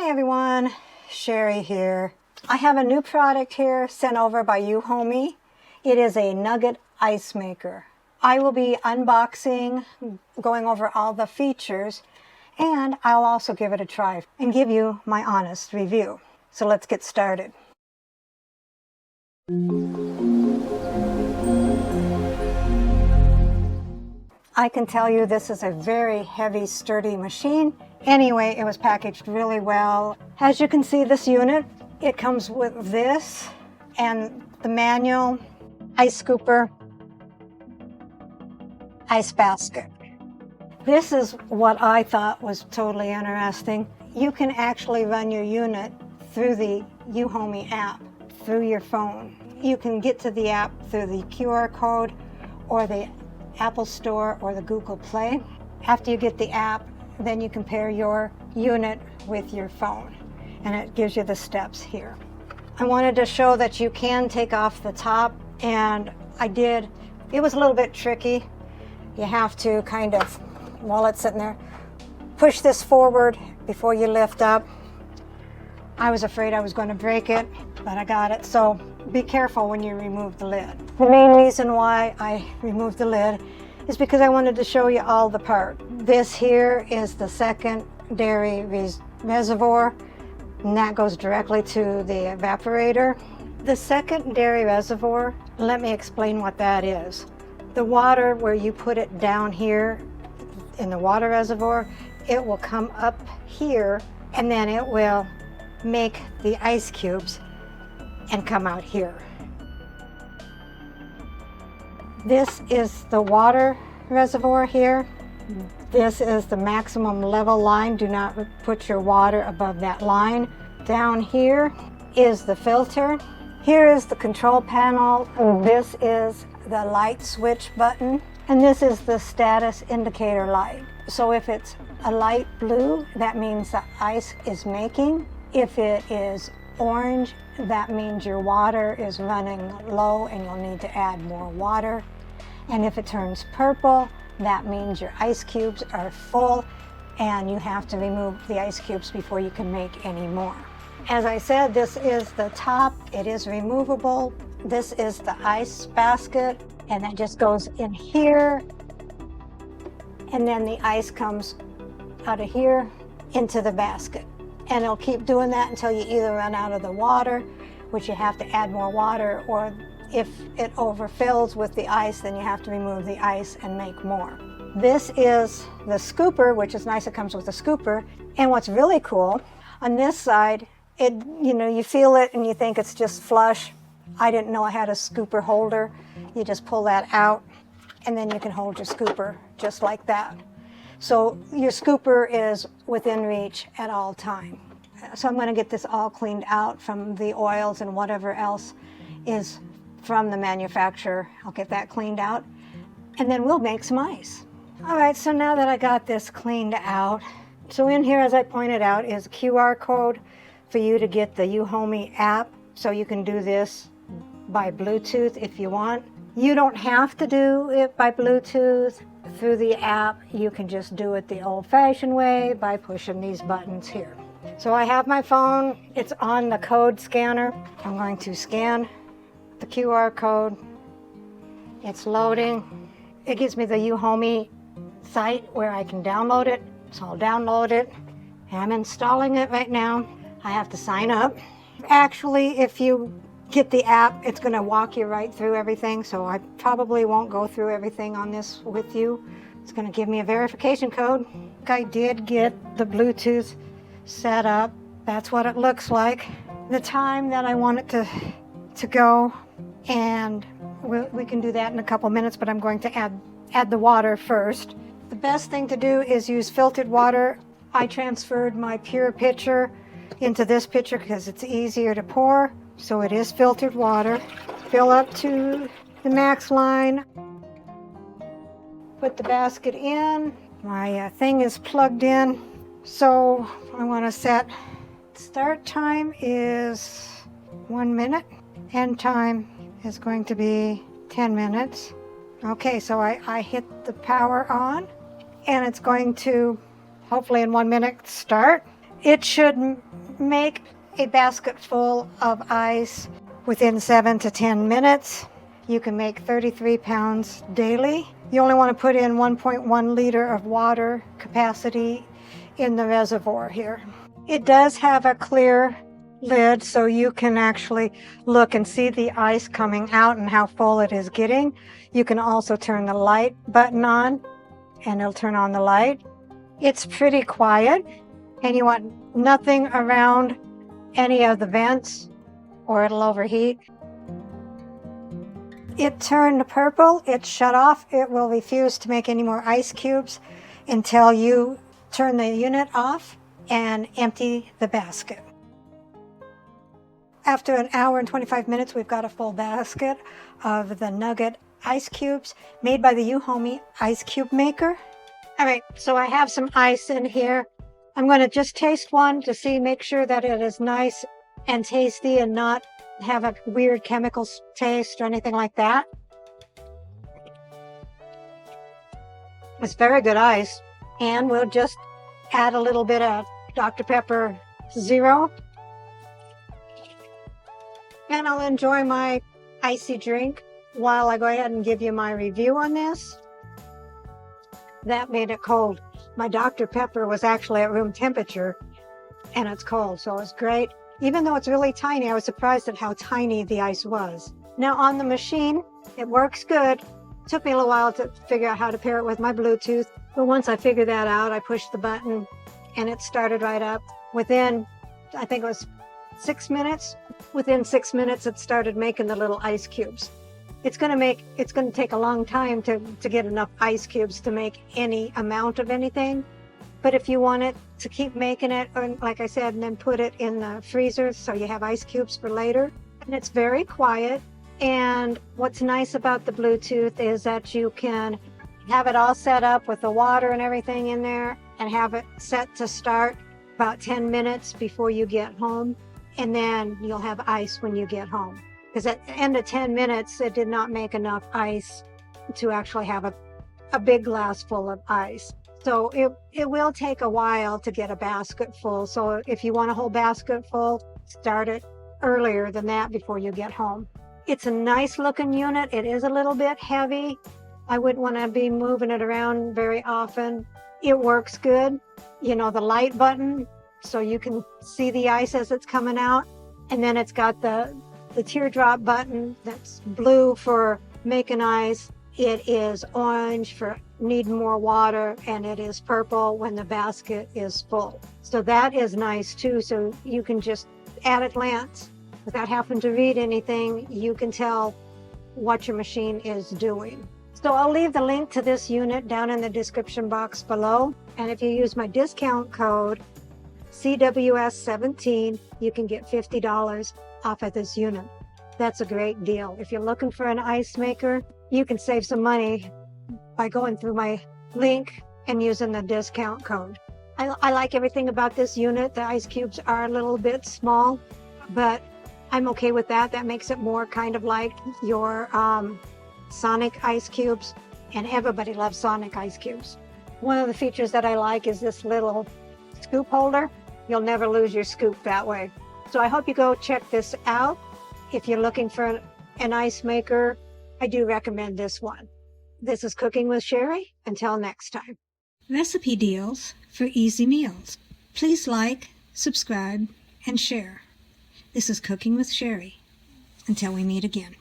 Hi everyone, Sherry here. I have a new product here sent over by Euhomey. It is a nugget ice maker. I will be unboxing, going over all the features, and I'll also give it a try and give you my honest review. So let's get started. I can tell you this is a very heavy, sturdy machine. Anyway, it was packaged really well. As you can see, this unit, it comes with this and the manual, ice scooper, ice basket. This is what I thought was totally interesting. You can actually run your unit through the Euhomey app, through your phone. You can get to the app through the QR code or the Apple Store or the Google Play. After you get the app, then you compare your unit with your phone, and it gives you the steps here. I wanted to show that you can take off the top, and I did. It was a little bit tricky. You have to kind of, while it's sitting there, push this forward before you lift up. I was afraid I was going to break it, but I got it. So be careful when you remove the lid. The main reason why I removed the lid is because I wanted to show you all the part. This here is the secondary reservoir, and that goes directly to the evaporator. The secondary reservoir, let me explain what that is. The water where you put it down here in the water reservoir, it will come up here and then it will make the ice cubes and come out here. This is the water reservoir here. This is the maximum level line. Do not put your water above that line. Down here is the filter. Here is the control panel. This is the light switch button. And this is the status indicator light. So if it's a light blue, that means the ice is making. If it is orange, that means your water is running low and you'll need to add more water. And if it turns purple, that means your ice cubes are full and you have to remove the ice cubes before you can make any more. As I said, this is the top. It is removable. This is the ice basket, and that just goes in here. And then the ice comes out of here into the basket. And it'll keep doing that until you either run out of the water, which you have to add more water, or if it overfills with the ice, then you have to remove the ice and make more. This is the scooper, which is nice. It comes with a scooper. And what's really cool, on this side, you feel it and you think it's just flush. I didn't know I had a scooper holder. You just pull that out and then you can hold your scooper just like that. So your scooper is within reach at all time. So I'm going to get this all cleaned out from the oils and whatever else is from the manufacturer. I'll get that cleaned out and then we'll make some ice. All right, so now that I got this cleaned out, so in here, as I pointed out, is a QR code for you to get the Euhomey app. So you can do this by Bluetooth if you want. You don't have to do it by Bluetooth through the app. You can just do it the old-fashioned way by pushing these buttons here. So I have my phone. It's on the code scanner. I'm going to scan the QR code. It's loading. It gives me the Euhomey site where I can download it. So I'll download it. I'm installing it right now. I have to sign up. Actually, if you get the app, it's going to walk you right through everything. So I probably won't go through everything on this with you. It's going to give me a verification code. I did get the Bluetooth set up. That's what it looks like. The time that I want it to go, and we can do that in a couple minutes, but I'm going to add the water first. The best thing to do is use filtered water. I transferred my pure pitcher into this pitcher because it's easier to pour. So it is filtered water. Fill up to the max line. Put the basket in. My thing is plugged in. So I want to set start time is 1 minute. End time is going to be 10 minutes. Okay, so I hit the power on and it's going to hopefully in 1 minute start. It should make a basket full of ice within 7 to 10 minutes. You can make 33 pounds daily. You only want to put in 1.1 liter of water capacity in the reservoir here. It does have a clear lid, so you can actually look and see the ice coming out and how full it is getting. You can also turn the light button on and it'll turn on the light. It's pretty quiet, and you want nothing around any of the vents or it'll overheat. It turned purple, it shut off. It will refuse to make any more ice cubes until you turn the unit off and empty the basket. After an hour and 25 minutes, we've got a full basket of the Nugget ice cubes made by the EUHOMey ice cube maker. All right, so I have some ice in here. I'm going to just taste one to see, make sure that it is nice and tasty and not have a weird chemical taste or anything like that. It's very good ice, and we'll just add a little bit of Dr. Pepper Zero, and I'll enjoy my icy drink while I go ahead and give you my review on this. That made it cold. My Dr. Pepper was actually at room temperature, and it's cold, so it's great. Even though it's really tiny, I was surprised at how tiny the ice was. Now on the machine, it works good. It took me a little while to figure out how to pair it with my Bluetooth, but once I figured that out, I pushed the button and it started right up. Within, I think it was 6 minutes, within 6 minutes it started making the little ice cubes. It's going to take a long time to get enough ice cubes to make any amount of anything. But if you want it to keep making it, or like I said, and then put it in the freezer so you have ice cubes for later. And it's very quiet. And what's nice about the Bluetooth is that you can have it all set up with the water and everything in there and have it set to start about 10 minutes before you get home. And then you'll have ice when you get home. Because at the end of 10 minutes, it did not make enough ice to actually have a big glass full of ice. So it will take a while to get a basket full. So if you want a whole basket full, start it earlier than that before you get home. It's a nice looking unit. It is a little bit heavy. I wouldn't want to be moving it around very often. It works good. You know, the light button, so you can see the ice as it's coming out. And then it's got the teardrop button that's blue for making ice. It is orange for needing more water, and it is purple when the basket is full. So that is nice too. So you can just at a glance, without having to read anything, you can tell what your machine is doing. So I'll leave the link to this unit down in the description box below. And if you use my discount code CWS17, you can get $50 off of this unit. That's a great deal. If you're looking for an ice maker, you can save some money by going through my link and using the discount code. I like everything about this unit. The ice cubes are a little bit small, but I'm okay with that. That makes it more kind of like your Sonic ice cubes, and everybody loves Sonic ice cubes. One of the features that I like is this little scoop holder. You'll never lose your scoop that way. So I hope you go check this out. If you're looking for an ice maker, I do recommend this one. This is Cooking with Sherry. Until next time. Recipe deals for easy meals. Please like, subscribe, and share. This is Cooking with Sherry. Until we meet again.